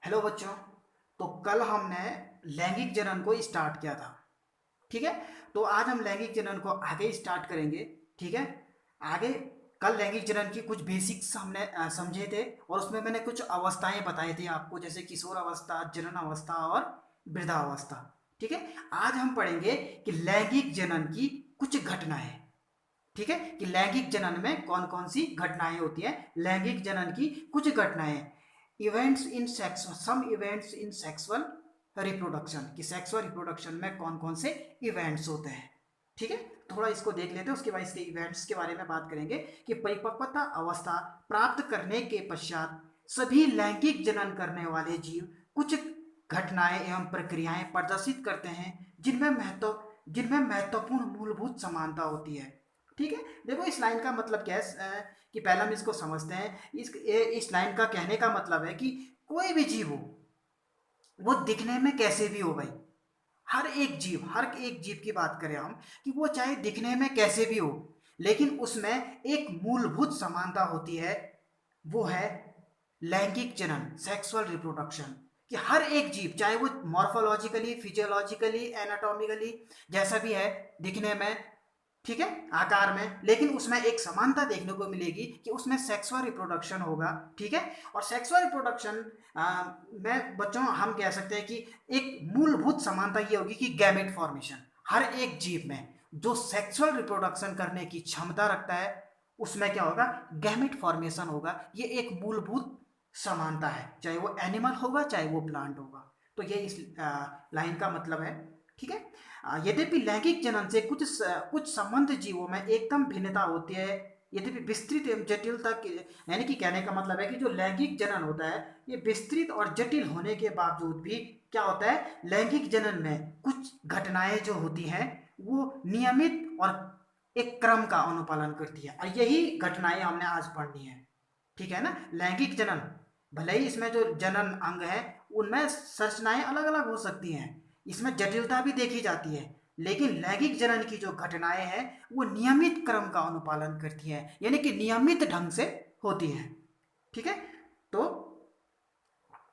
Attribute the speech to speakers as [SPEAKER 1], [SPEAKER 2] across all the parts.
[SPEAKER 1] Hello बच्चों। तो कल हमने लैंगिक जनन को स्टार्ट किया था। ठीक है। तो आज हम लैंगिक जनन को आगे स्टार्ट करेंगे। ठीक है। आगे कल लैंगिक जनन की कुछ बेसिक्स हमने समझे थे और उसमें मैंने कुछ अवस्थाएं बताई थी आपको, जैसे किशोर अवस्था, जनन अवस्था और वृद्धावस्था। ठीक है। आज हम पढ़ेंगे कि लैंगिक जनन की कुछ घटनाएं। ठीक है, कि लैंगिक जनन में कौन कौन सी घटनाएं होती हैं, लैंगिक जनन की कुछ घटनाएं। Events in sex some events in sexual reproduction, कि सेक्सुअल रिप्रोडक्शन में कौन कौन से इवेंट्स होते हैं। ठीक है। थोड़ा इसको देख लेते हैं, उसके बाद इसके इवेंट्स के बारे में बात करेंगे कि परिपक्वता अवस्था प्राप्त करने के पश्चात सभी लैंगिक जनन करने वाले जीव कुछ घटनाएं एवं प्रक्रियाएं प्रदर्शित करते हैं जिनमें महत्वपूर्ण मूलभूत समानता होती है। ठीक है। देखो इस लाइन का मतलब क्या है, कि पहले हम इसको समझते हैं। इस लाइन का कहने का मतलब है कि कोई भी जीव हो, वो दिखने में कैसे भी हो भाई, हर एक जीव की बात करें हम, कि वो चाहे दिखने में कैसे भी हो, लेकिन उसमें एक मूलभूत समानता होती है। वो है लैंगिक जनन, सेक्सुअल रिप्रोडक्शन। कि हर एक जीव, चाहे वो मॉर्फोलॉजिकली, फिजियोलॉजिकली, एनाटॉमिकली जैसा भी है दिखने में, ठीक है, आकार में, लेकिन उसमें एक समानता देखने को मिलेगी कि उसमें सेक्सुअल रिप्रोडक्शन होगा। ठीक है। और सेक्सुअल रिप्रोडक्शन में बच्चों हम कह सकते हैं कि एक मूलभूत समानता ये होगी कि गैमेट फॉर्मेशन, हर एक जीव में जो सेक्सुअल रिप्रोडक्शन करने की क्षमता रखता है उसमें क्या होगा, गैमेट फॉर्मेशन होगा। ये एक मूलभूत समानता है, चाहे वो एनिमल होगा चाहे वो प्लांट होगा। तो ये इस लाइन का मतलब है। ठीक है। यद्यपि लैंगिक जनन से कुछ संबंध जीवों में एकदम भिन्नता होती है, यद्यपि विस्तृत एवं जटिलता के, यानी कि कहने का मतलब है कि जो लैंगिक जनन होता है ये विस्तृत और जटिल होने के बावजूद भी क्या होता है, लैंगिक जनन में कुछ घटनाएं जो होती हैं वो नियमित और एक क्रम का अनुपालन करती है, और यही घटनाएं हमने आज पढ़नी है। ठीक है ना। लैंगिक जनन, भले ही इसमें जो जनन अंग है उनमें संरचनाएं अलग अलग हो सकती हैं, इसमें जटिलता भी देखी जाती है, लेकिन लैंगिक जनन की जो घटनाएं हैं वो नियमित क्रम का अनुपालन करती हैं, यानी कि नियमित ढंग से होती हैं। ठीक है। तो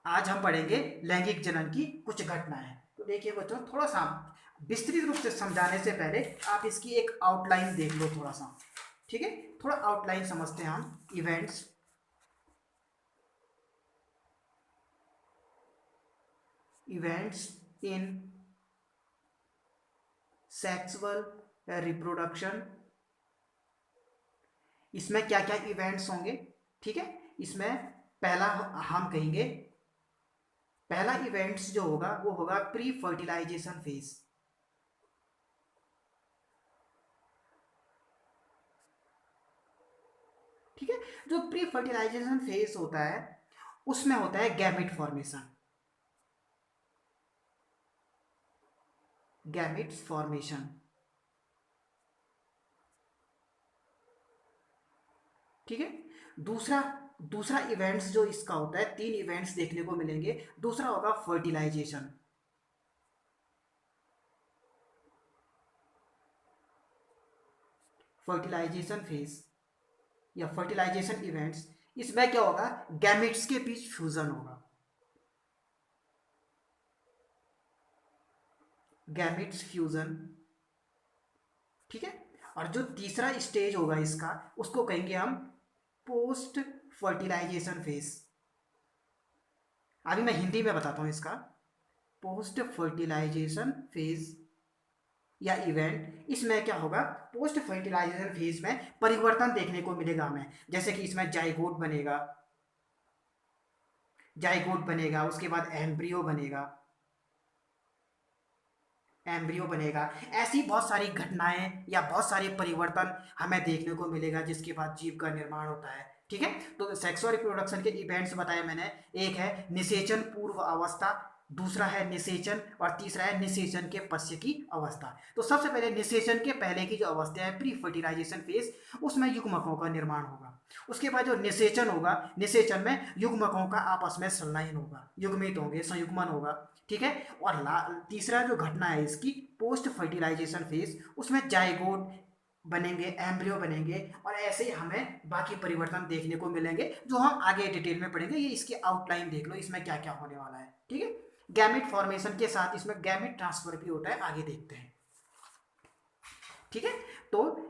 [SPEAKER 1] आज हम पढ़ेंगे लैंगिक जनन की कुछ घटनाएं। तो देखिए बच्चों, थोड़ा सा विस्तृत रूप से समझाने से पहले आप इसकी एक आउटलाइन देख लो थोड़ा सा। ठीक है। थोड़ा आउटलाइन समझते हैं हम। इवेंट्स इन सेक्सुअल रिप्रोडक्शन, इसमें क्या क्या इवेंट्स होंगे। ठीक है। इसमें पहला हम कहेंगे, पहला इवेंट्स जो होगा वो होगा प्री फर्टिलाइजेशन फेज। ठीक है। जो प्री फर्टिलाइजेशन फेज होता है उसमें होता है गैमेट फॉर्मेशन, गैमेट्स फॉर्मेशन। ठीक है। दूसरा दूसरा इवेंट्स जो इसका होता है, तीन इवेंट्स देखने को मिलेंगे। दूसरा होगा फर्टिलाइजेशन, फर्टिलाइजेशन फेज या फर्टिलाइजेशन इवेंट्स। इसमें क्या होगा, गैमेट्स के बीच फ्यूजन होगा, गैमेट्स फ्यूजन। ठीक है। और जो तीसरा स्टेज होगा इसका, उसको कहेंगे हम पोस्ट फर्टिलाइजेशन फेज। अभी मैं हिंदी में बताता हूं इसका। पोस्ट फर्टिलाइजेशन फेज या इवेंट, इसमें क्या होगा, पोस्ट फर्टिलाइजेशन फेज में परिवर्तन देखने को मिलेगा हमें, जैसे कि इसमें जाइगोट बनेगा, उसके बाद एम्ब्रियो बनेगा, ऐसी बहुत सारी घटनाएं या बहुत सारे परिवर्तन हमें देखने को मिलेगा जिसके बाद जीव का निर्माण होता है। ठीक है। तो सेक्सुअल रिप्रोडक्शन के इवेंट्स बताए मैंने। एक है निषेचन पूर्व अवस्था, दूसरा है निषेचन, और तीसरा है निषेचन के पश्य की अवस्था। तो सबसे पहले निषेचन के पहले की जो अवस्था है प्री फर्टिलाइजेशन फेज, उसमें युग्मकों का निर्माण होगा। उसके बाद जो निषेचन होगा, निषेचन में युग्मकों का आपस में संलयन होगा, युग्मित होंगे, संयुग्मन होगा। ठीक है। और तीसरा जो घटना है इसकी पोस्ट फर्टिलाइजेशन फेज, उसमें जाइगोट बनेंगे, एम्ब्रियो बनेंगे, और ऐसे ही हमें बाकी परिवर्तन देखने को मिलेंगे जो हम आगे डिटेल में पढ़ेंगे। ये इसकी आउटलाइन देख लो, इसमें क्या क्या होने वाला है। ठीक है, गैमेट फॉर्मेशन के साथ इसमें गैमेट ट्रांसफर भी होता है, आगे देखते हैं। ठीक है, तो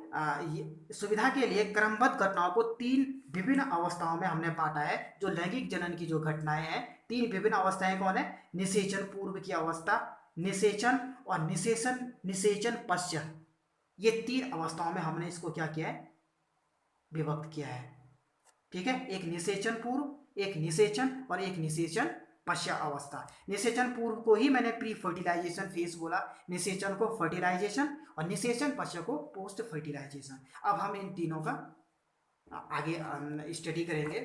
[SPEAKER 1] ये सुविधा के लिए क्रमबद्ध घटनाओं को 3 विभिन्न अवस्थाओं में हमने बांटा है। जो लैंगिक जनन की जो घटनाएं हैं, 3 विभिन्न अवस्थाएं कौन है? निषेचन पूर्व की अवस्था, निषेचन और निषेचन निषेचन पश्चात, ये 3 अवस्थाओं में हमने इसको क्या किया है? विभक्त किया है। ठीक है, एक निषेचन पूर्व, एक निषेचन और एक निषेचन पश्चात अवस्था। निषेचन पूर्व को ही मैंने प्री फर्टिलाइजेशन फेज बोला, निषेचन को फर्टिलाइजेशन और निषेचन पश्चात को पोस्ट फर्टिलाइजेशन। अब हम इन तीनों का आगे स्टडी करेंगे।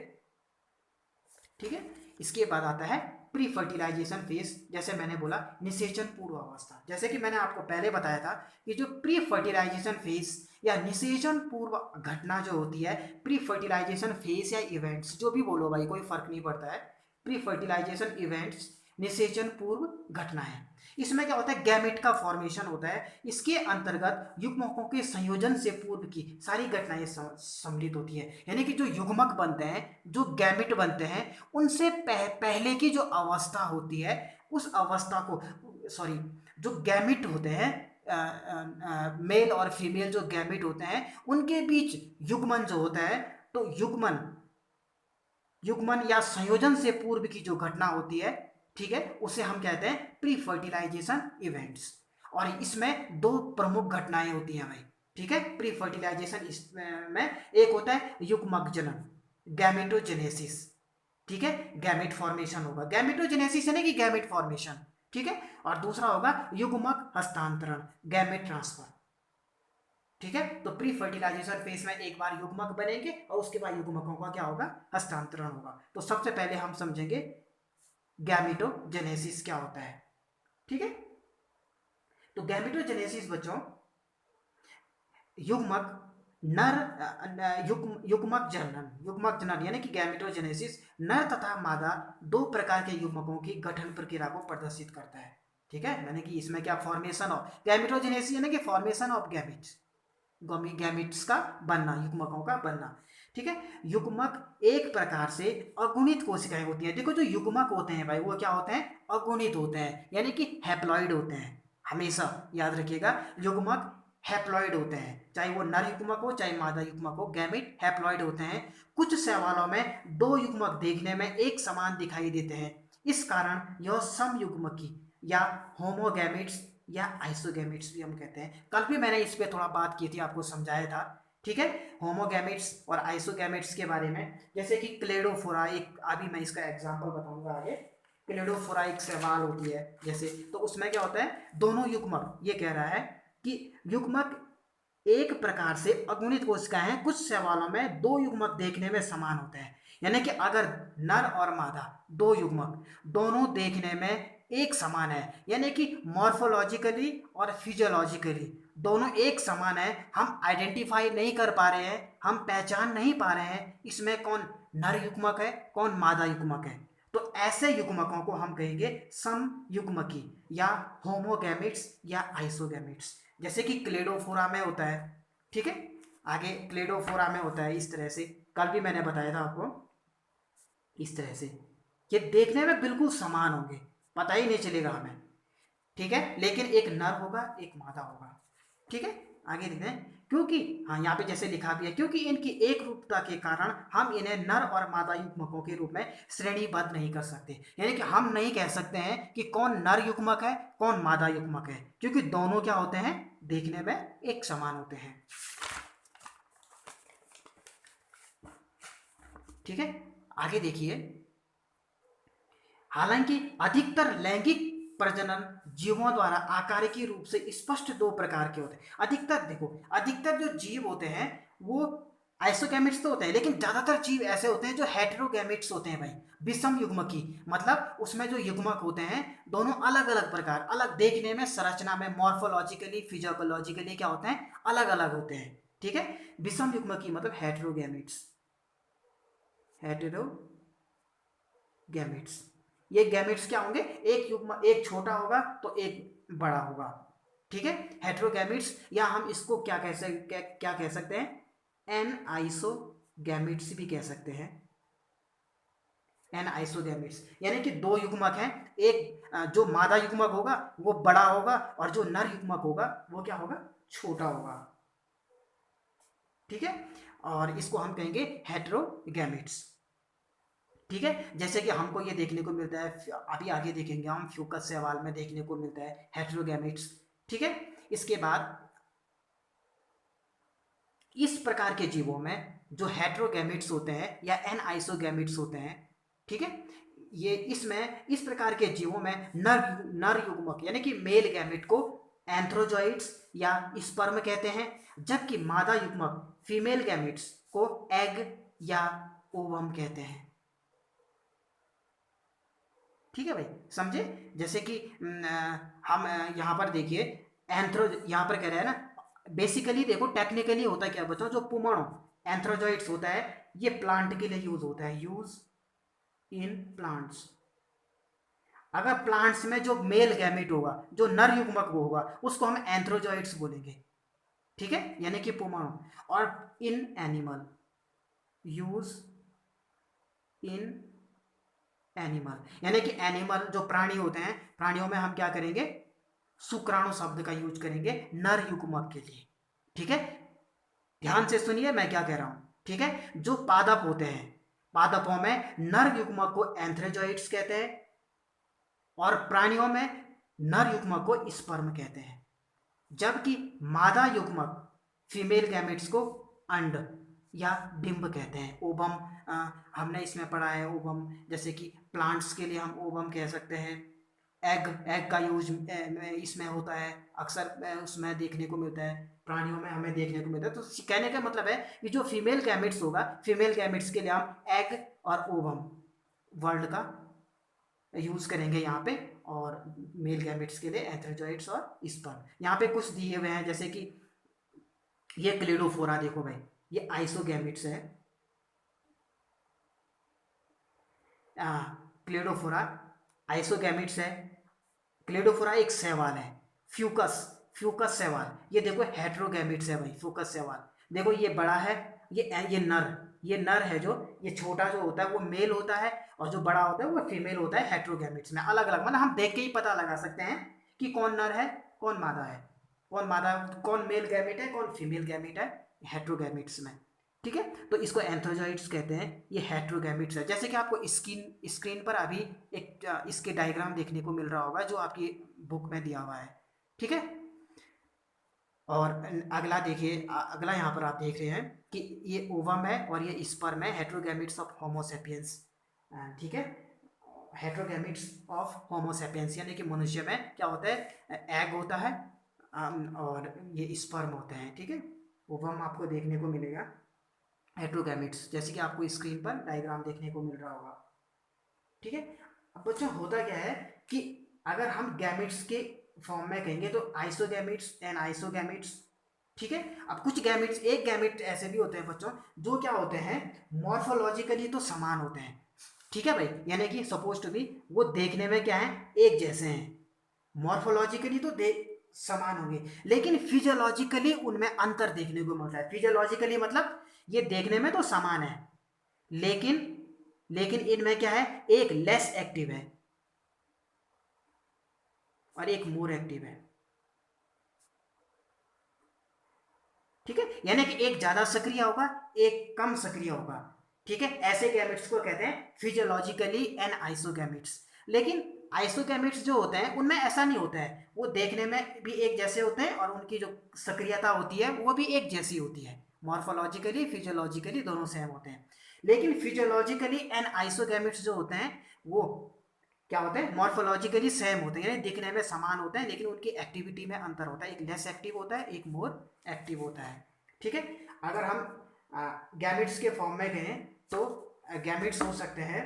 [SPEAKER 1] ठीक है, इसके बाद आता है प्री फर्टिलाइजेशन फेज। जैसे मैंने बोला निषेचन पूर्व अवस्था, जैसे कि मैंने आपको पहले बताया था कि जो प्री फर्टिलाइजेशन फेज या निषेचन पूर्व घटना जो होती है, प्री फर्टिलाइजेशन फेज या इवेंट्स, जो भी बोलो भाई, कोई फर्क नहीं पड़ता है। प्री फर्टिलाइजेशन इवेंट्स, निषेचन पूर्व घटना है। इसमें क्या होता है? गैमेट का फॉर्मेशन होता है। इसके अंतर्गत युग्मकों के संयोजन से पूर्व की सारी घटनाएं सम्मिलित होती है। यानी कि जो युग्मक बनते हैं, जो गैमेट बनते हैं, उनसे पहले की जो अवस्था होती है, उस अवस्था को, सॉरी, जो गैमेट होते हैं, मेल और फीमेल जो गैमेट होते हैं, उनके बीच युग्मन जो होता है, तो युग्मन युग्मन या संयोजन से पूर्व की जो घटना होती है, ठीक है, उसे हम कहते हैं प्री फर्टिलाइजेशन इवेंट्स। और इसमें 2 प्रमुख घटनाएं होती हैं भाई। ठीक है, प्री फर्टिलाइजेशन में एक होता है युग्मक जनन, गैमेटोजेनेसिस। ठीक है, गैमेट फॉर्मेशन होगा, गैमेटोजेनेसिस यानी कि गैमेट फॉर्मेशन। ठीक है, और दूसरा होगा युग्मक हस्तांतरण, गैमेट ट्रांसफर। ठीक है, तो प्री फर्टिलाइजेशन फेज में एक बार युग्मक बनेंगे और उसके बाद युग्मकों का क्या होगा? हस्तांतरण होगा। तो सबसे पहले हम समझेंगे गैमेटोजेनेसिस क्या होता है। ठीक है, तो गैमेटोजेनेसिस बच्चों, युग्मक नर युग्मक जनन यानी कि गैमेटोजेनेसिस नर तथा मादा 2 प्रकार के युग्मकों की गठन प्रक्रिया को प्रदर्शित करता है। ठीक है, यानी कि इसमें क्या फॉर्मेशन ऑफ गैमेटोजेनेसिस यानी कि फॉर्मेशन ऑफ गैमेट्स, गैमेट्स का बनना, युग्मकों का बनना। ठीक है, युग्मक एक प्रकार से अगुणित कोशिकाएं होती हैं। देखो, जो युग्मक होते हैं भाई, वो क्या होते हैं? अगुणित होते हैं, यानी कि हैप्लॉइड होते हैं। हमेशा याद रखिएगा, युग्मक हैप्लॉइड होते हैं, चाहे वो नर युग्मक हो चाहे मादा युग्मक हो, गैमेट हैप्लॉइड होते हैं। कुछ शैवालों में 2 युग्मक देखने में एक समान दिखाई देते हैं। इस कारण यह समयुग्मकी या होमोगैमेट्स या आइसोगैमेट्स भी हम कहते हैं। कल भी मैंने इस पे थोड़ा बात की थी, आपको समझाया था। ठीक है, होमोगैमेट्स और आइसोगैमेट्स के बारे में। जैसे कि क्लेडोफोरा, एक अभी मैं इसका एग्जांपल बताऊंगा आगे। क्लेडोफोरा एक शैवाल होती है जैसे, तो उसमें क्या होता है? दोनों युग्मक, ये कह रहा है कि युग्मक एक प्रकार से अगुणित कोशिकाएं हैं। कुछ शैवालों में 2 युग्मक देखने में समान होते हैं, यानी कि अगर नर और मादा 2 युग्मक दोनों देखने में एक समान है, यानी कि मॉर्फोलॉजिकली और फिजियोलॉजिकली दोनों एक समान है, हम आइडेंटिफाई नहीं कर पा रहे हैं, हम पहचान नहीं पा रहे हैं इसमें कौन नर युग्मक है, कौन मादा युग्मक है, तो ऐसे युग्मकों को हम कहेंगे समयुग्मकी या होमोगैमेट्स या आइसोगैमेट्स। जैसे कि क्लेडोफोरा में होता है। ठीक है, आगे क्लेडोफोरा में होता है इस तरह से, कल भी मैंने बताया था आपको। इस तरह से ये देखने में बिल्कुल समान होंगे, पता ही नहीं चलेगा हमें। ठीक है, लेकिन एक नर होगा एक मादा होगा। ठीक है, आगे देखते हैं। क्योंकि हाँ, यहाँ पे जैसे लिखा भी है, क्योंकि इनकी एक रूपता के कारण हम इन्हें नर और मादा युग्मकों के रूप में श्रेणीबद्ध नहीं कर सकते। यानी कि हम नहीं कह सकते हैं कि कौन नर युग्मक है कौन मादा युग्मक है, क्योंकि दोनों क्या होते हैं? देखने में एक समान होते हैं। ठीक है, आगे देखिए। हालांकि अधिकतर लैंगिक प्रजनन जीवों द्वारा आकारिकी रूप से स्पष्ट 2 प्रकार के होते हैं। अधिकतर देखो, अधिकतर जो जीव होते हैं वो आइसोगैमेट्स तो होते हैं, लेकिन ज्यादातर जीव ऐसे होते हैं जो हेटेरोगैमेट्स होते हैं भाई, विषम युग्मकी। मतलब उसमें जो युग्मक होते हैं दोनों अलग अलग प्रकार, अलग देखने में, संरचना में, मॉर्फोलॉजिकली फिजियोलॉजिकली क्या होते हैं? अलग अलग होते हैं। ठीक है, विषम युग्मकी मतलब हेटेरोगैमेट्स, हेटेरोगैमेट्स। ये गैमेट्स क्या होंगे? एक युग्म, एक छोटा होगा तो एक बड़ा होगा। ठीक है, हेट्रोगैमिट्स, या हम इसको क्या कह सकते हैं, एन आइसोगैमिट्स भी कह सकते हैं। एन आइसोगैमिट्स यानी कि दो युग्मक हैं, एक जो मादा युग्मक होगा वो बड़ा होगा और जो नर युग्मक होगा वो क्या होगा, छोटा होगा। ठीक है, और इसको हम कहेंगे हेट्रोगैमिट्स। ठीक है, जैसे कि हमको ये देखने को मिलता है, अभी आगे देखेंगे हम, फ्यूकस सवाल में देखने को मिलता है हेट्रोगैमिट्स। ठीक है, इसके बाद इस प्रकार के जीवों में जो हेट्रोगैमिट्स होते हैं या एन आइसोगैमिट्स होते हैं, ठीक है, ये इसमें इस प्रकार के जीवों में नर युग्मक यानी कि मेल गैमेट को एंथ्रोजॉइड्स या स्पर्म कहते हैं, जबकि मादा युग्मक फीमेल गैमेट्स को एग या ओवम कहते हैं। ठीक है भाई, समझे? जैसे कि हम यहाँ पर देखिए, एंथ्रो यहाँ पर कह रहे हैं ना, बेसिकली देखो टेक्निकली होता है क्या बच्चों, जो पुमणो एंथ्रोजॉइड्स होता है ये प्लांट के लिए यूज होता है, यूज इन प्लांट्स। अगर प्लांट्स में जो मेल गैमेट होगा, जो नर युग्मक वो होगा, उसको हम एंथ्रोजॉइड्स बोलेंगे। ठीक है, यानी कि पुमणो। और in animal, use in animal यानी कि एनिमल जो प्राणी होते हैं, प्राणियों में हम क्या करेंगे, शुक्राणु शब्द का यूज करेंगे नर युग्मक के लिए। ठीक है, ध्यान से सुनिए मैं क्या कह रहा हूं। ठीक है, जो पादप होते हैं, पादपों में नर युग्मक को एंथ्रोजॉइड्स कहते हैं और प्राणियों में नर युग्मक को स्पर्म कहते हैं, जबकि मादा युग्मक फीमेल गैमेट्स को अंड या डिंब कहते हैं, ओवम। हमने इसमें पढ़ा है ओवम, जैसे कि प्लांट्स के लिए हम ओवम कह सकते हैं। एग का यूज इसमें होता है, अक्सर उसमें देखने को मिलता है, प्राणियों में हमें देखने को मिलता है। तो कहने का मतलब है कि जो फीमेल गैमेट्स होगा, फीमेल गैमेट्स के लिए हम एग और ओवम वर्ड का यूज करेंगे यहाँ पे, और मेल गैमेट्स के लिए एंथ्रोजॉइड्स और स्पर्म। यहाँ पे कुछ दिए हुए हैं, जैसे कि ये क्लेडोफोरा देखो भाई, ये आइसोगैमेट्स है। क्लेडोफोरा आइसोगैमेट्स है। क्लेडोफोरा एक शैवाल है। फ्यूकस, फ्यूकस शैवाल, ये देखो हेट्रोगैमेट्स है भाई, फ्यूकस शैवाल। देखो ये बड़ा है, ये नर, ये नर है, जो ये छोटा जो होता है वो मेल होता है, और जो बड़ा होता है वो फीमेल होता है। हेट्रोगैमेट्स में अलग अलग, मतलब हम देख के ही पता लगा सकते हैं कि कौन नर है कौन मादा है, कौन मादा, कौन मेल गैमेट है कौन फीमेल गैमेट है हेट्रोगैमेट्स में। ठीक है, तो इसको एंथ्रोजॉइड्स कहते हैं, ये हेट्रोगैमेट्स है। जैसे कि आपको स्क्रीन पर अभी एक इसके डायग्राम देखने को मिल रहा होगा जो आपकी बुक में दिया हुआ है। ठीक है, और अगला देखिए, अगला यहाँ पर आप देख रहे हैं कि ये ओवम है और ये स्पर्म है, हेट्रोगैमेट्स ऑफ होमोसेपियंस। ठीक है, हेट्रोगैमेट्स ऑफ होमोसेपियंस यानी कि मनुष्य में क्या होता है, एग होता है और ये स्पर्म होते हैं। ठीक है, ओवम आपको देखने को मिलेगा, हेट्रोगैमेट्स जैसे कि आपको स्क्रीन पर डायग्राम देखने को मिल रहा होगा। ठीक है, अब बच्चों होता क्या है कि अगर हम गैमेट्स के फॉर्म में कहेंगे तो आइसोगैमेट्स एंड आइसोगैमेट्स। ठीक है, अब कुछ गैमेट्स, एक गैमेट ऐसे भी होते हैं बच्चों जो क्या होते हैं, मॉर्फोलॉजिकली तो समान होते हैं। ठीक है भाई, यानी कि सपोज टू बी वो देखने में क्या है, एक जैसे हैं, मॉर्फोलॉजिकली तो समान होंगे, लेकिन फिजियोलॉजिकली उनमें अंतर देखने को मिलता है। फिजियोलॉजिकली मतलब ये देखने में तो समान है, लेकिन लेकिन इनमें क्या है, एक लेस एक्टिव है और एक मोर एक्टिव है। ठीक है, यानी कि एक ज्यादा सक्रिय होगा एक कम सक्रिय होगा। ठीक है, ऐसे गैमेट्स को कहते हैं फिजियोलॉजिकली एन आइसोगैमेट्स। लेकिन आइसोगैमेट्स जो होते हैं उनमें ऐसा नहीं होता है, वो देखने में भी एक जैसे होते हैं और उनकी जो सक्रियता होती है वो भी एक जैसी होती है, मॉर्फोलॉजिकली फिजियोलॉजिकली दोनों सेम होते हैं। लेकिन फिजियोलॉजिकली एन आइसोगैमेट्स जो होते हैं वो क्या होते हैं, मॉर्फोलॉजिकली सेम होते हैं, यानी दिखने में समान होते हैं, लेकिन उनकी एक्टिविटी में अंतर होता है, एक लेस एक्टिव होता है एक मोर एक्टिव होता है। ठीक है, अगर हम गैमेट्स के फॉर्म में गए तो गैमेट्स हो सकते हैं,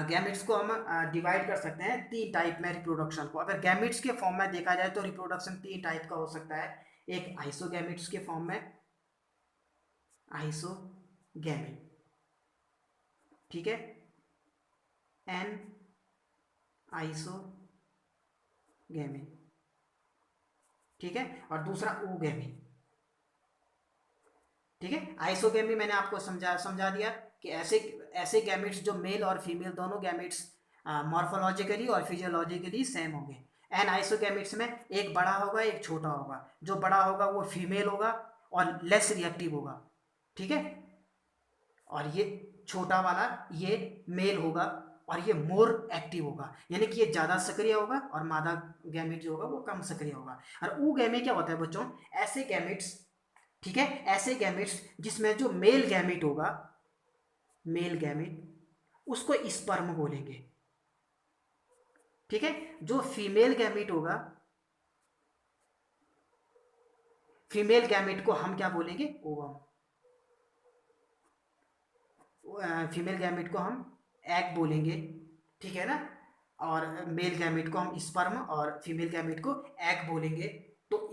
[SPEAKER 1] गैमेट्स को हम डिवाइड कर सकते हैं तीन टाइप में रिप्रोडक्शन को। अगर गैमेट्स के फॉर्म में देखा जाए तो रिप्रोडक्शन तीन टाइप का हो सकता है। एक आइसोगैमेट्स के फॉर्म में, आइसोगैमी, ठीक है, एन आइसोगैमी, ठीक है, और दूसरा ऊगैमी। ठीक है, आइसोगैमी मैंने आपको समझा दिया कि ऐसे ऐसे गैमेट्स जो मेल और फीमेल दोनों गैमेट्स मॉर्फोलॉजिकली और फिजियोलॉजिकली सेम होंगे। एन आइसोगैमेट्स में एक बड़ा होगा एक छोटा होगा, जो बड़ा होगा वो फीमेल होगा और लेस रिएक्टिव होगा। ठीक है, और ये छोटा वाला ये मेल होगा और ये मोर एक्टिव होगा, यानी कि ये ज़्यादा सक्रिय होगा और मादा गैमेट जो होगा वो कम सक्रिय होगा। और ऊ गैमेट क्या होता है बच्चों, ऐसे गैमेट्स, ठीक है, ऐसे गैमेट्स जिसमें जो मेल गैमेट होगा, मेल गैमेट, उसको स्पर्म बोलेंगे। ठीक है, जो फीमेल गैमेट होगा, फीमेल गैमेट को हम क्या बोलेंगे, ओवम। फीमेल गैमेट को हम एग बोलेंगे। ठीक है ना, और मेल गैमेट को हम स्पर्म और फीमेल गैमेट को एग बोलेंगे। तो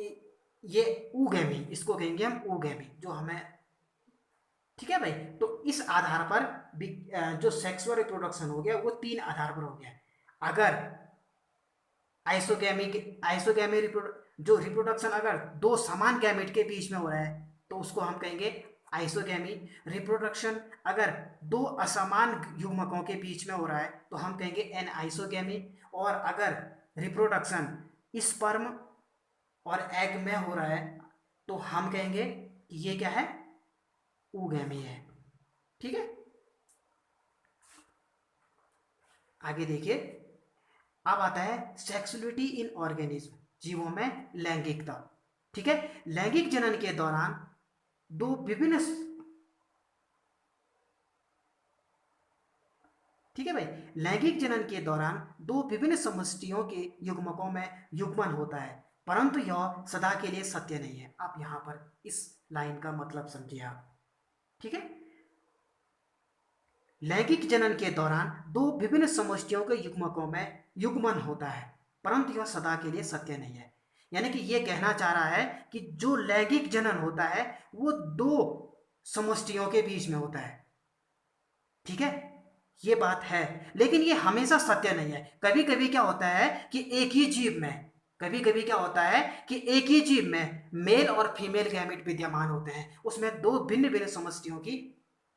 [SPEAKER 1] ये ऊगैमी, इसको कहेंगे हम ऊगैमी, जो हमें, ठीक है भाई। तो इस आधार पर जो सेक्सुअल रिप्रोडक्शन हो गया वो 3 आधार पर हो गया। अगर आइसोगैमी आइसोगैमी जो रिप्रोडक्शन अगर 2 समान गैमेट के बीच में हो रहा है तो उसको हम कहेंगे आइसोगैमी। रिप्रोडक्शन अगर 2 असमान युग्मकों के बीच में हो रहा है तो हम कहेंगे एन आइसोगैमी। और अगर रिप्रोडक्शन स्पर्म और एग में हो रहा है तो हम कहेंगे कि ये क्या है, ऊगैमी है। ठीक है, आगे देखिए। अब आता है सेक्सुअलिटी इन ऑर्गेनिज्म, जीवों में लैंगिकता। ठीक है, लैंगिक जनन के दौरान दो विभिन्न, ठीक है भाई, लैंगिक जनन के दौरान 2 विभिन्न समष्टियों के युग्मकों में युग्मन होता है, परंतु यह सदा के लिए सत्य नहीं है। आप यहां पर इस लाइन का मतलब समझिए आप। ठीक है, लैंगिक जनन के दौरान 2 विभिन्न समष्टियों के युग्मकों में युग्मन होता है, परंतु यह सदा के लिए सत्य नहीं है। यानी कि यह कहना चाह रहा है कि जो लैंगिक जनन होता है वो 2 समष्टियों के बीच में होता है। ठीक है, ये बात है, लेकिन ये हमेशा सत्य नहीं है। कभी कभी क्या होता है कि एक ही जीव में, कभी कभी क्या होता है कि एक ही जीव में मेल और फीमेल गैमेट विद्यमान होते हैं, उसमें 2 भिन्न भिन्न समष्टियों की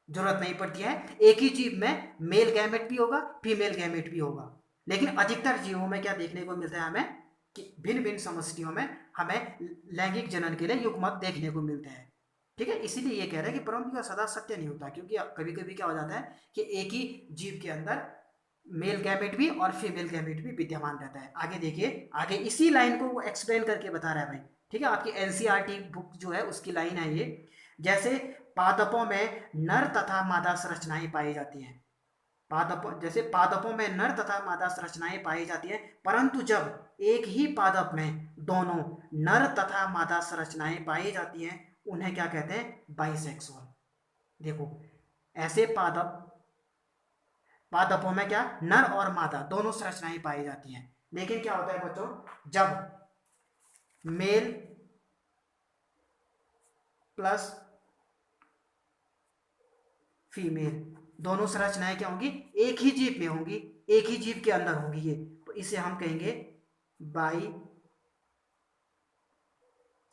[SPEAKER 1] जरूरत नहीं पड़ती है। एक ही जीव में मेल गैमेट भी होगा फीमेल गैमेट भी होगा, लेकिन अधिकतर जीवों में क्या देखने को मिलता है हमें कि भिन्न भिन्न समष्टियों में हमें लैंगिक जनन के लिए युग्मक देखने को मिलते हैं। ठीक है, इसीलिए ये कह रहा है कि परंतु यह सदा सत्य नहीं होता, क्योंकि कभी कभी क्या हो जाता है कि एक ही जीव के अंदर मेल गैमेट भी और फीमेल गैमेट भी विद्यमान रहता है। आगे देखिए, आगे इसी लाइन को वो एक्सप्लेन करके बता रहा है भाई। ठीक है, आपकी एनसीईआरटी बुक जो है उसकी लाइन है ये। जैसे पादपों में नर तथा मादा संरचनाएं पाई जाती हैं, पादपों, जैसे पादपों में नर तथा मादा संरचनाएं पाई जाती हैं, परंतु जब एक ही पादप में दोनों नर तथा मादा संरचनाएं पाई जाती हैं उन्हें क्या कहते हैं, बाइसेक्सुअल। देखो, ऐसे पादपों में क्या नर और मादा दोनों संरचनाएं पाई जाती हैं, लेकिन क्या होता है बच्चों, जब मेल प्लस फीमेल दोनों संरचनाएं क्या होंगी, एक ही जीव में होंगी, एक ही जीव के अंदर होंगी ये, तो इसे हम कहेंगे बाई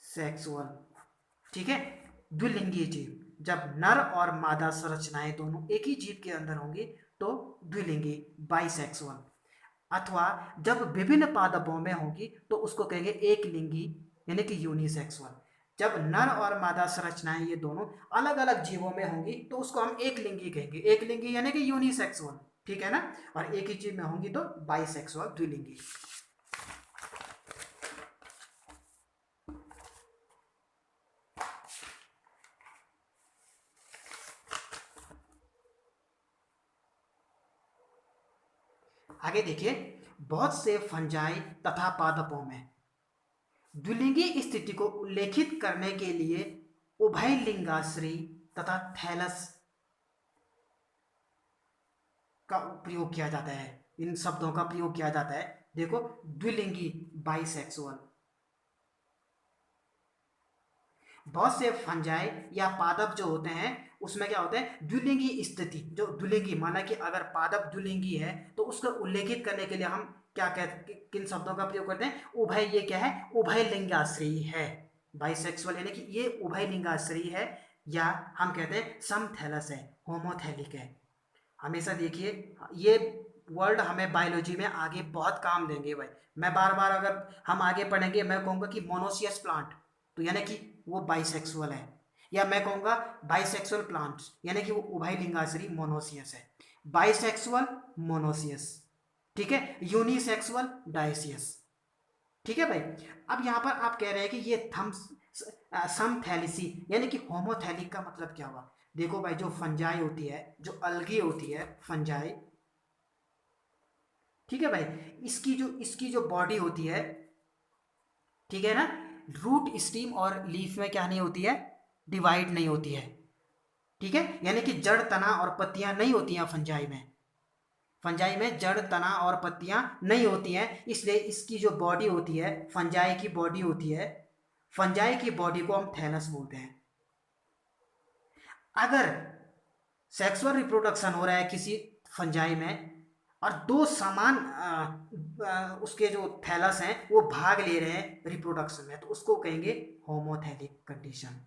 [SPEAKER 1] सेक्सुअल। ठीक है, द्विलिंगी जीव, जब नर और मादा संरचनाएं दोनों एक ही जीव के अंदर होंगी तो द्विलिंगी बाइसेक्सुअल। अथवा जब विभिन्न पादपों में होगी तो उसको कहेंगे एक लिंगी, यानी कि यूनिसेक्सुअल। जब नर और मादा संरचनाएं ये दोनों अलग अलग जीवों में होंगी तो उसको हम एक लिंगी कहेंगे, एक लिंगी यानी कि यूनिसेक्सुअल। ठीक है ना, और एक ही जीव में होंगी तो बाइसेक्सुअल, द्विलिंगी। आगे देखिए, बहुत से फंजाई तथा पादपों में द्विलिंगी स्थिति को उल्लेखित करने के लिए उभयलिंगाश्री तथा थैलस का प्रयोग किया जाता है, इन शब्दों का प्रयोग किया जाता है। देखो, द्विलिंगी बाइसेक्सुअल, बहुत से फंजाई या पादप जो होते हैं उसमें क्या होता है, द्विलिंगी स्थिति, जो द्विलिंगी, माना कि अगर पादप द्विलिंगी है तो उसको उल्लेखित करने के लिए हम क्या कहते, किन शब्दों का प्रयोग करते हैं? उभय, ये क्या है? उभय लिंगाश्रयी है। बाइसेक्सुअल यानी कि ये उभय लिंगाश्रयी है, या हम कहते हैं समथैलस है, होमोथैलिक है। हमेशा देखिए ये वर्ड हमें बायोलॉजी में आगे बहुत काम देंगे भाई। मैं बार बार अगर हम आगे पढ़ेंगे, मैं कहूँगा कि मोनोसियस प्लांट, तो यानी कि वो बाइसेक्सुअल है, या मैं कहूँगा बाइसेक्सुअल प्लांट्स यानी कि वो उभय लिंगाश्रयी मोनोसियस है। बाइसेक्सुअल मोनोसियस, ठीक है, यूनिसेक्सुअल डायसियस, ठीक है भाई। अब यहाँ पर आप कह रहे हैं कि ये थम्स समथैलिसी यानी कि होमोथैलिक का मतलब क्या हुआ? देखो भाई, जो फंजाई होती है, जो अलगी होती है फंजाई, ठीक है भाई, इसकी जो बॉडी होती है, ठीक है ना, रूट स्टीम और लीफ में क्या नहीं होती है? डिवाइड नहीं होती है, ठीक है, यानी कि जड़, तना और पत्तियां नहीं होती हैं फंजाई में। फंजाई में जड़, तना और पत्तियां नहीं होती हैं, इसलिए इसकी जो बॉडी होती है, फंजाई की बॉडी होती है, फंजाई की बॉडी को हम थैलस बोलते हैं। अगर सेक्सुअल रिप्रोडक्शन हो रहा है किसी फंजाई में, और दो समान उसके जो थैलस हैं वो भाग ले रहे हैं रिप्रोडक्शन में, तो उसको कहेंगे होमोथैलिक कंडीशन,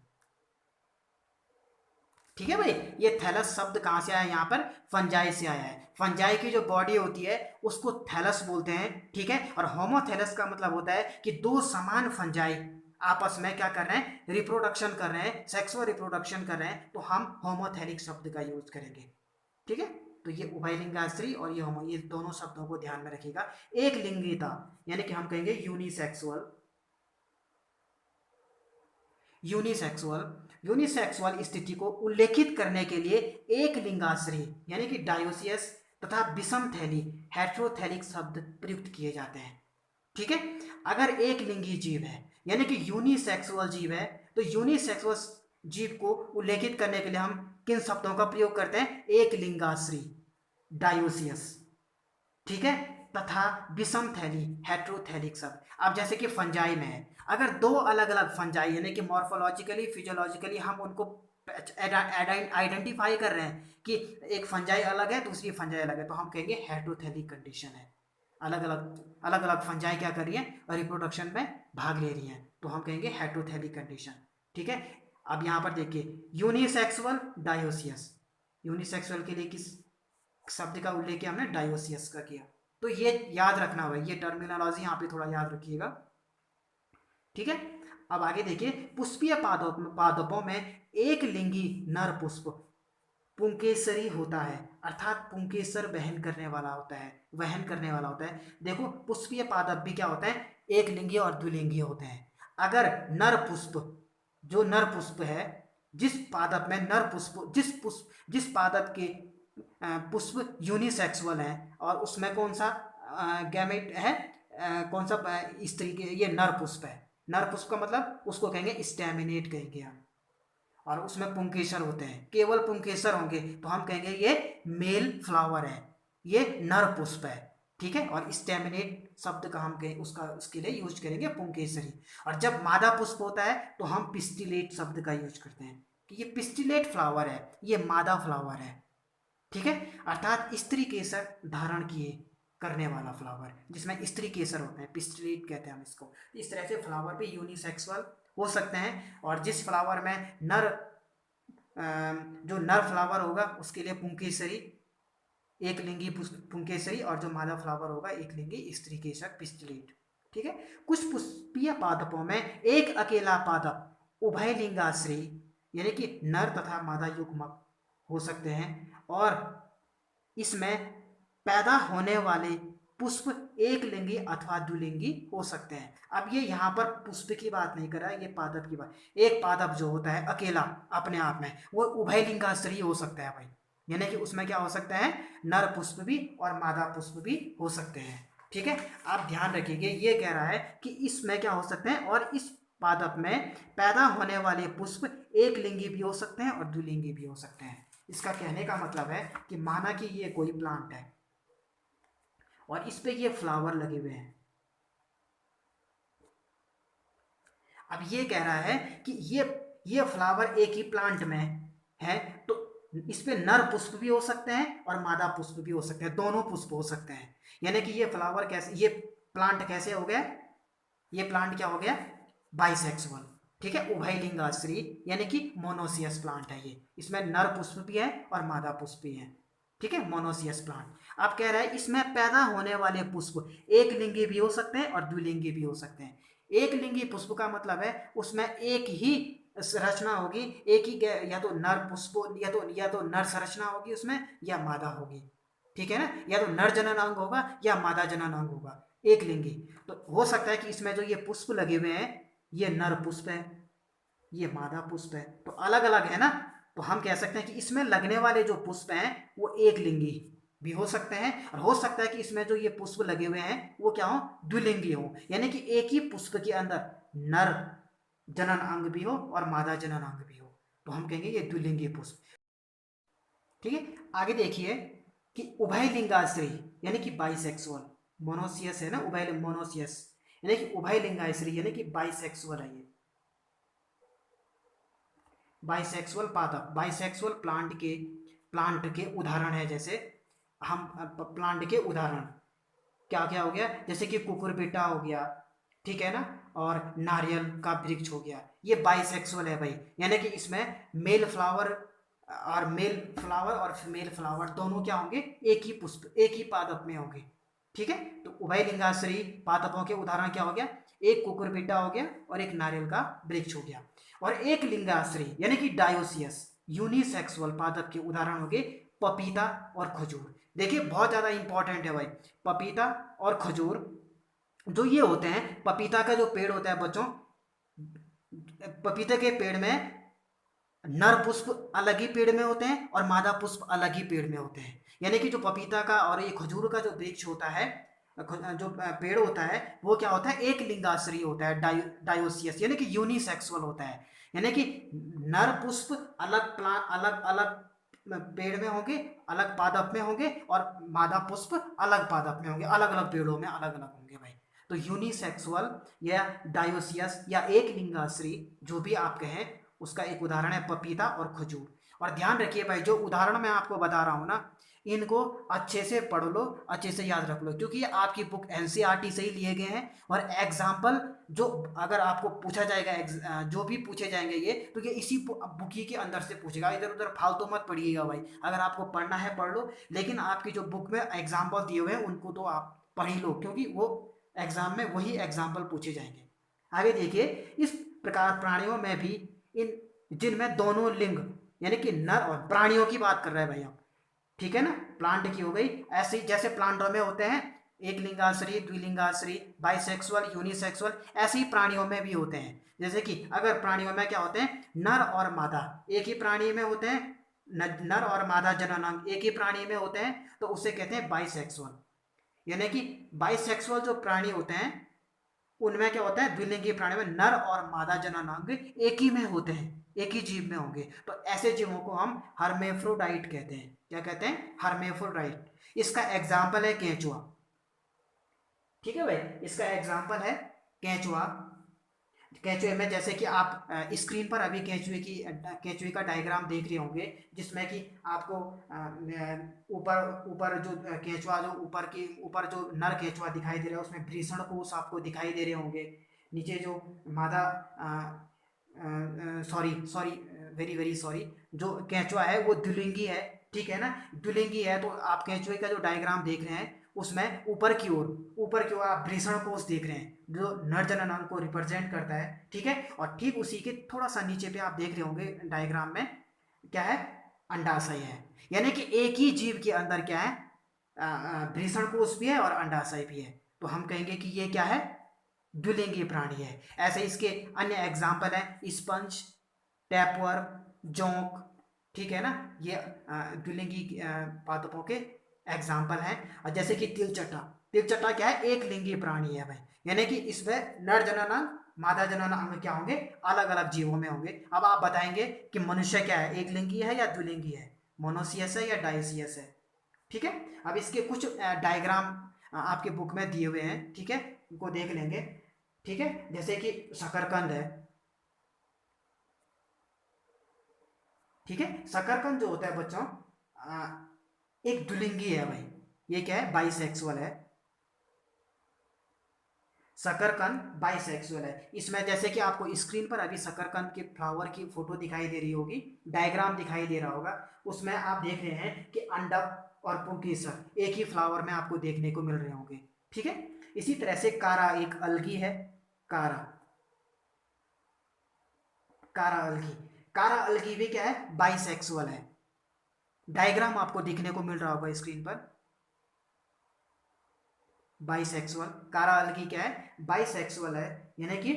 [SPEAKER 1] ठीक है भाई। ये थैलस शब्द कहाँ से आया? यहाँ पर फंजाई से आया है। फंजाई की जो बॉडी होती है उसको थैलस बोलते हैं, ठीक है। और होमोथैलस का मतलब होता है कि दो समान फंजाई आपस में क्या कर रहे हैं? रिप्रोडक्शन कर रहे हैं, सेक्सुअल रिप्रोडक्शन कर रहे हैं, तो हम होमोथैलिक शब्द का यूज करेंगे, ठीक है। तो ये उभयलिंगाश्री और ये होमो, ये दोनों शब्दों को ध्यान में रखिएगा। एक लिंगिता यानी कि हम कहेंगे यूनिसेक्सुअल, यूनिसेक्सुअल, यूनिसेक्सुअल स्थिति को उल्लेखित करने के लिए एक लिंगाश्री यानी कि डायोसियस तथा विषम थैली हेट्रोथैलिक शब्द प्रयुक्त किए जाते हैं, ठीक है। अगर एक लिंगी जीव है यानी कि यूनिसेक्सुअल जीव है, तो यूनिसेक्सुअल जीव को उल्लेखित करने के लिए हम किन शब्दों का प्रयोग करते हैं? एक लिंगाश्री, डायोसियस, ठीक है, तथा विषम थैली हेट्रोथैलिक शब्द। अब जैसे कि फंजाई में है, अगर दो अलग अलग फंजाई यानी कि मॉर्फोलॉजिकली फिजियोलॉजिकली हम उनको आइडेंटिफाई कर रहे हैं कि एक फंजाई अलग है, दूसरी फंजाई अलग है, तो हम कहेंगे हेट्रोथैलिक कंडीशन है। अलग अलग फंजाई क्या कर रही है? रिप्रोडक्शन में भाग ले रही हैं, तो हम कहेंगे हेट्रोथैलिक कंडीशन, ठीक है। अब यहाँ पर देखिए यूनिसेक्सुअल डायोसियस, यूनिसेक्सुअल के लिए किस शब्द का उल्लेख किया हमने? डायोसियस का किया। तो ये याद रखना भाई, ये टर्मिनोलॉजी यहाँ पे थोड़ा याद रखिएगा, ठीक है। अब आगे देखिए, पुष्पीय पादपों में एक लिंगी नर पुष्प पुंकेसरी होता है, अर्थात पुंकेसर वहन करने वाला होता है। देखो, पुष्पीय पादप भी क्या होता है? एक लिंगी और द्विलिंगी होते हैं। अगर नर पुष्प, जो नर पुष्प है, जिस पादप में नर पुष्प, जिस पादप के पुष्प यूनिसेक्सुअल है, और उसमें कौन सा गैमेट है, कौन सा स्त्री के, ये नर पुष्प है। नर पुष्प का मतलब उसको कहेंगे स्टैमिनेट कहेंगे हम, और उसमें पुंकेसर होते हैं, केवल पुंकेसर होंगे, तो हम कहेंगे ये मेल फ्लावर है, ये नर पुष्प है, ठीक है। और स्टैमिनेट शब्द का हम कहें उसका, उसके लिए यूज करेंगे पुंकेसरी। और जब मादा पुष्प होता है तो हम पिस्टिलेट शब्द का यूज करते हैं कि ये पिस्टिलेट फ्लावर है, ये मादा फ्लावर है, ठीक है। अर्थात स्त्री केसर धारण किए करने वाला फ्लावर, जिसमें स्त्री केसर होते हैं, पिस्टिलेट कहते हैं हम इसको। इस तरह से फ्लावर भी यूनिसेक्सुअल हो सकते हैं, और जिस फ्लावर में नर जो नर फ्लावर होगा उसके लिए पुंकेसरी, एक लिंगी पुंकेसरी, और जो मादा फ्लावर होगा एक लिंगी स्त्री केसर, पिस्टिलेट, ठीक है। कुछ पुष्पीय पादपों में एक अकेला पादप उभय लिंगाश्री यानी कि नर तथा मादा युग्मक हो सकते हैं, और इसमें पैदा होने वाले पुष्प एक लिंगी अथवा द्विलिंगी हो सकते हैं। अब ये यहाँ पर पुष्प की बात नहीं कर रहा है, ये पादप की बात। एक पादप जो होता है अकेला अपने आप में, वो उभय लिंगाश्रयी हो सकता है भाई, यानी कि उसमें क्या हो सकता है? नर पुष्प भी और मादा पुष्प भी हो सकते हैं, ठीक है। आप ध्यान रखिए, ये कह रहा है कि इसमें क्या हो सकते हैं, और इस पादप में पैदा होने वाले पुष्प एक लिंगी भी हो सकते हैं और द्विलिंगी भी हो सकते हैं। इसका कहने का मतलब है कि माना कि ये कोई प्लांट है और इस पे ये फ्लावर लगे हुए हैं। अब ये कह रहा है कि ये फ्लावर एक ही प्लांट में है, तो इस पे नर पुष्प भी हो सकते हैं और मादा पुष्प भी हो सकते हैं, दोनों पुष्प हो सकते हैं। यानी कि ये फ्लावर कैसे, ये प्लांट कैसे हो गया, ये प्लांट क्या हो गया, बाइसेक्सुअल। ठीक है, उभयलिंगाश्री यानी कि मोनोसियस प्लांट है ये, इसमें नर पुष्प भी है और मादा पुष्प भी है। ठीक है, मोनोसियस प्लांट। आप कह रहे हैं इसमें पैदा होने वाले पुष्प एक लिंगी भी हो सकते हैं और द्विलिंगी भी हो सकते हैं। एक लिंगी पुष्प का मतलब है उसमें एक ही रचना होगी, एक ही या तो नर पुष्प या तो नर संरचना होगी उसमें या मादा होगी। ठीक है ना, या तो नर जनन अंग होगा या मादा जनन अंग होगा, एक लिंगी। तो हो सकता है कि इसमें जो ये पुष्प लगे हुए हैं ये नर पुष्प है, ये मादा पुष्प है, तो अलग अलग है ना। तो हम कह सकते हैं कि इसमें लगने वाले जो पुष्प हैं वो एक लिंगी भी हो सकते हैं, और हो सकता है कि इसमें जो ये पुष्प लगे हुए हैं वो क्या हो, द्विलिंगी हो, यानी कि एक ही पुष्प के अंदर नर जनन अंग भी हो और मादा जनन अंग भी हो, तो हम कहेंगे ये द्विलिंगी पुष्प। ठीक है, आगे देखिए कि उभय लिंगाश्री यानी कि बाइसेक्सुअल, मोनोसियस है ना, उभय मोनोसियस यानी कि उभय लिंगाश्री यानी कि बाइसेक्सुअल है ये। बाइसेक्सुअल पादप, बाइसेक्सुअल प्लांट के उदाहरण है, जैसे हम प्लांट के उदाहरण क्या क्या हो गया, जैसे कि कुकुरबिटा हो गया, ठीक है ना, और नारियल का वृक्ष हो गया, ये बाइसेक्सुअल है भाई। यानी कि इसमें मेल फ्लावर और फीमेल फ्लावर दोनों क्या होंगे, एक ही पुष्प एक ही पादप में होंगे। ठीक है, तो उभयलिंगाश्री पादपों के उदाहरण क्या हो गया, एक कुकुरबिटा हो गया और एक नारियल का वृक्ष हो गया। और एक लिंगाश्री यानी कि डायोसियस यूनिसेक्सुअल पादप के उदाहरण हो गए पपीता और खजूर। देखिए बहुत ज्यादा इंपॉर्टेंट है भाई, पपीता और खजूर जो ये होते हैं, पपीता का जो पेड़ होता है बच्चों, पपीते के पेड़ में नर पुष्प अलग ही पेड़ में होते हैं और मादा पुष्प अलग ही पेड़ में होते हैं। यानी कि जो पपीता का और ये खजूर का जो वृक्ष होता है, जो पेड़ होता है वो क्या होता है, एक लिंगाश्रयी होता है, डायोसियस यानी कि यूनिसेक्सुअल होता है। यानी कि नर पुष्प अलग अलग अलग पेड़ में होंगे, अलग पादप में होंगे, और मादा पुष्प अलग पादप में होंगे, अलग अलग पेड़ों में अलग अलग होंगे भाई। तो यूनिसेक्सुअल या डायोसियस या एक लिंगाश्री जो भी आप कहें, उसका एक उदाहरण है पपीता और खजूर। और ध्यान रखिए भाई, जो उदाहरण मैं आपको बता रहा हूं ना, इनको अच्छे से पढ़ लो, अच्छे से याद रख लो, क्योंकि ये आपकी बुक एनसीईआरटी से ही लिए गए हैं। और एग्जाम्पल जो अगर आपको पूछा जाएगा, जो भी पूछे जाएंगे ये, तो ये इसी बुक ही के अंदर से पूछेगा, इधर उधर फालतू मत पढ़िएगा भाई। अगर आपको पढ़ना है पढ़ लो, लेकिन आपकी जो बुक में एग्जाम्पल दिए हुए हैं उनको तो आप पढ़ ही लो, क्योंकि वो एग्जाम में वही एग्जाम्पल पूछे जाएंगे। आगे देखिए, इस प्रकार प्राणियों में भी इन जिनमें दोनों लिंग यानी कि नर, और प्राणियों की बात कर रहे हैं भाई आप, ठीक है ना, प्लांट की हो गई, ऐसे ही जैसे प्लांटों में होते हैं एक लिंगाश्री, द्विलिंगाश्री, बाइसेक्सुअल, यूनिसेक्सुअल, ऐसे ही प्राणियों में भी होते हैं। जैसे कि अगर प्राणियों में क्या होते हैं, नर और मादा एक ही प्राणी में होते हैं, नर और मादा जननांग एक ही प्राणी में होते हैं, तो उसे कहते हैं बाइसेक्सुअल। यानी कि बाइसेक्सुअल जो प्राणी होते हैं उनमें क्या होता है, द्विलिंगी प्राणी में नर और मादा जननांग एक ही में होते हैं, एक ही जीव में होंगे, तो ऐसे जीवों को हम हर्मेफ्रोडाइट कहते हैं। क्या कहते हैं, हर्मेफ्रोडाइट। इसका एग्जाम्पल है केंचुआ। ठीक है भाई, इसका एग्जाम्पल है केंचुआ। केंचुए में जैसे कि आप स्क्रीन पर अभी केंचुए का डायग्राम देख रहे होंगे, जिसमें कि आपको ऊपर ऊपर जो केंचुआ जो ऊपर जो नर केंचुआ दिखाई दे रहा है उसमें भ्रीषण कोश आपको दिखाई दे रहे होंगे। नीचे जो मादा, sorry sorry, very very sorry, जो केंचुआ है वो द्विलिंगी है। ठीक है ना, द्विलिंगी है, तो आप केंचुए का जो डायग्राम देख रहे हैं उसमें ऊपर की ओर आप भ्रीषण कोश देख रहे हैं जो नर जननांग को रिप्रेजेंट करता है। ठीक है, और ठीक उसी के थोड़ा सा नीचे पे आप देख रहे होंगे डायग्राम में क्या है, अंडाशय है। यानी कि एक ही जीव के अंदर क्या है, भ्रीषण कोश भी है और अंडाशय भी है, तो हम कहेंगे कि ये क्या है, द्विलिंगी प्राणी है। ऐसे इसके अन्य एग्जाम्पल है स्पंज, टैपवर्म, जोंक। ठीक है ना, ये द्विलिंगी पादपों के एग्जाम्पल हैं। और जैसे कि तिलचट्टा, तिलचट्टा क्या है, एक लिंगी प्राणी है भाई। यानी कि इसमें नर जननांग मादा जननांग क्या होंगे, अलग अलग जीवों में होंगे। अब आप बताएंगे कि मनुष्य क्या है, एक लिंगी है या द्विलिंगी है, मोनोसियस है या डाइसियस है। ठीक है, अब इसके कुछ डायग्राम आपके बुक में दिए हुए हैं, ठीक है, उनको देख लेंगे। ठीक है, जैसे कि शकरकंद है, ठीक है, शकरकंद जो होता है बच्चों एक द्विलिंगी है भाई। ये क्या है, बाइसेक्सुअल है। शकरकंद बाइसेक्सुअल है। इसमें जैसे कि आपको स्क्रीन पर अभी शकरकंद के फ्लावर की फोटो दिखाई दे रही होगी, डायग्राम दिखाई दे रहा होगा, उसमें आप देख रहे हैं कि अंडक और पुंकेसर एक ही फ्लावर में आपको देखने को मिल रहे होंगे। ठीक है, इसी तरह से कारा एक अलगी है। कारा, कारा अलगी, कारा अलगी भी क्या है, बाइसेक्सुअल है। डायग्राम आपको दिखने को मिल रहा होगा स्क्रीन पर। बाइसेक्सुअल, कारा अलगी क्या है, बाइसेक्सुअल है, यानी कि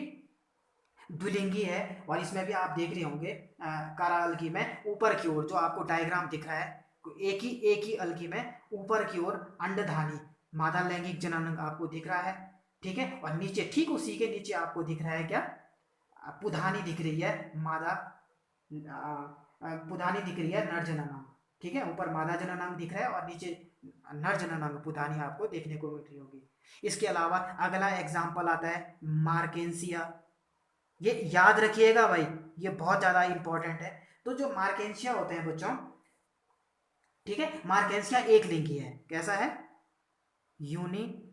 [SPEAKER 1] द्विलिंगी है। और इसमें भी आप देख रहे होंगे कारा अलगी में ऊपर की ओर जो आपको डायग्राम दिख रहा है, एक ही अलगी में ऊपर की ओर अंडधानी मादा लैंगिक जनन आपको दिख रहा है। ठीक है, और नीचे ठीक उसी के नीचे आपको दिख रहा है क्या, पुधानी दिख रही है, मादा पुधानी दिख रही है, नर जननांग। ठीक है, ऊपर मादा जननांग दिख रहा है और नीचे नर जननांग पुधानी आपको देखने को मिल रही होगी। इसके अलावा अगला एग्जाम्पल आता है मार्केंसिया। ये याद रखिएगा भाई, ये बहुत ज्यादा इंपॉर्टेंट है। तो जो मार्केंसिया होते हैं बच्चों, ठीक है, मार्केंसिया एक लिंगी है। कैसा है, यूनि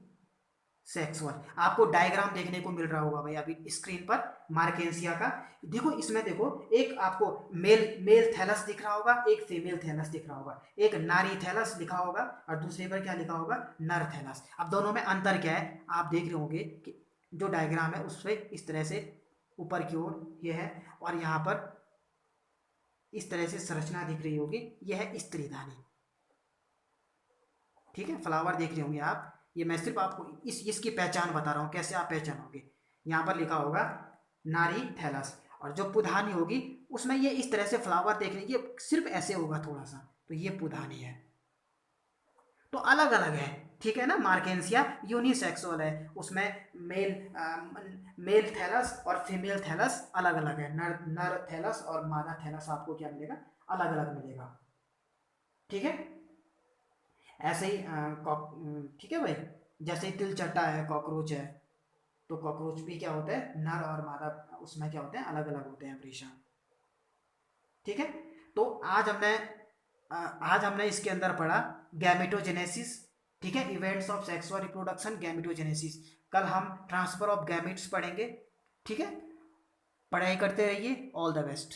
[SPEAKER 1] सेक्सुअल। आपको डायग्राम देखने को मिल रहा होगा भाई अभी स्क्रीन पर मार्केंसिया का। देखो इसमें देखो, एक आपको मेल मेल थैलस दिख रहा होगा, एक फीमेल थैलस दिख रहा होगा, एक नारी थैलस लिखा होगा और दूसरे पर क्या लिखा होगा, नर थैलस। अब दोनों में अंतर क्या है, आप देख रहे होंगे कि जो डायग्राम है उसमें इस तरह से ऊपर की ओर ये है, और यहाँ पर इस तरह से संरचना दिख रही होगी, यह है स्त्रीधानी। ठीक है, फ्लावर देख रहे होंगे आप, ये मैं सिर्फ आपको इसकी पहचान बता रहा हूँ, कैसे आप पहचानोगे। यहाँ पर लिखा होगा नारी थैलस, और जो पुधानी होगी उसमें ये इस तरह से फ्लावर देख रहे, ये सिर्फ ऐसे होगा थोड़ा सा, तो ये पुधानी है। तो अलग अलग है, ठीक है ना। मार्केंसिया यूनिसेक्सुअल है, उसमें मेल मेल थैलस और फीमेल थैलस अलग अलग है। नर नर थैलस और मादा थैलस आपको क्या मिलेगा, अलग अलग मिलेगा। ठीक है, ऐसे ही ठीक है भाई, जैसे ही तिल चट्टा है, कॉकरोच है, तो कॉकरोच भी क्या होता है, नर और मादा उसमें क्या होते हैं, अलग अलग होते हैं वृषण। ठीक है, तो आज हमने इसके अंदर पढ़ा गैमेटोजेनेसिस। ठीक है, events of sexual reproduction, gametogenesis. कल हम ट्रांसफर ऑफ गैमेट्स पढ़ेंगे। ठीक है, पढ़ाई करते रहिए, ऑल द बेस्ट।